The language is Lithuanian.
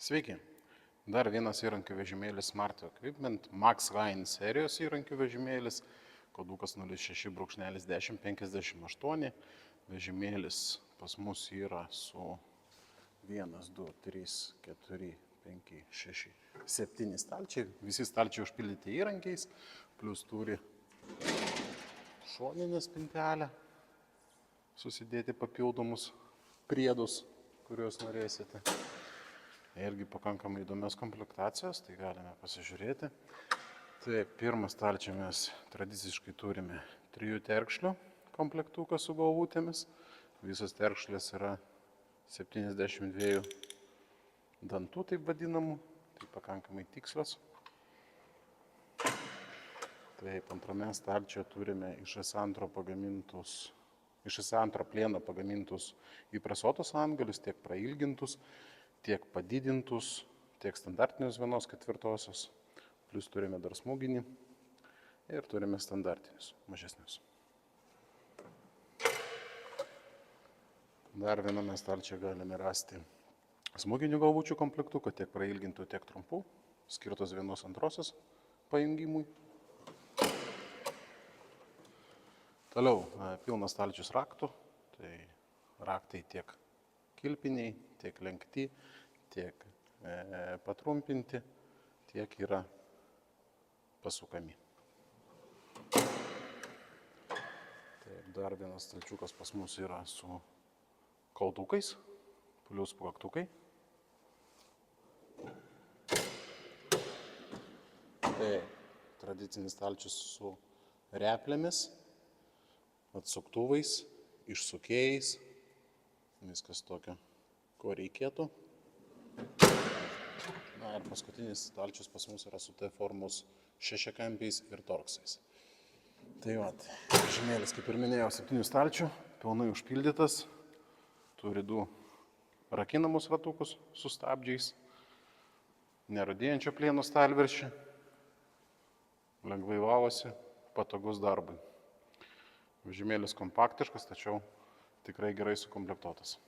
Sveiki. Dar vienas įrankių vežimėlis Smart Equipment Max Line serijos įrankių vežimėlis, kodukas 06.1058. Vežimėlis pas mus yra su 1, 2, 3, 4, 5, 6, 7 stalčiai. Visi stalčiai užpildyti įrankiais, plus turi šoninę spintelę, susidėti papildomus priedus, kuriuos norėsite. Irgi pakankamai įdomios komplektacijos, tai galime pasižiūrėti. Tai pirmą stalčią mes tradiciškai turime 3 terkšlių komplektuką su galvutėmis. Visos terkšlės yra 72 dantų, taip vadinamų, tai pakankamai tikslios. Taip, antrame stalčioje turime iš S2 plieno pagamintus įpresuotus antgalius, tiek prailgintus, tiek padidintus, tiek standartinius 1/4, plus turime dar smūginį ir turime standartinius, mažesnius. Dar viename stalčiuje galime rasti smūginių galvučių komplektuką, tiek prailgintų, tiek trumpų, skirtos 1/2 pajungimui. Toliau pilnas stalčius raktų, tai raktai tiek kilpiniai, tiek lenkti, tiek patrumpinti, tiek yra pasukami. Taip, dar vienas stalčiukas pas mus yra su kaudukais, plus plaktukai. Tai tradicinis stalčius su replėmis, atsuktuvais, išsukėjais, viskas tokio, ko reikėtų. Na ir paskutinis stalčius pas mus yra su T formos šešiakampiais ir torksais. Tai vat, vežimėlis, kaip ir minėjau, 7 stalčių, pilnai užpildytas, turi 2 rakinamus ratukus su stabdžiais, nerūdėjančio plieno stalviršį, lengvai valosi, patogus darbui. Vežimėlis kompaktiškas, tačiau tikrai gerai sukomplektuotas.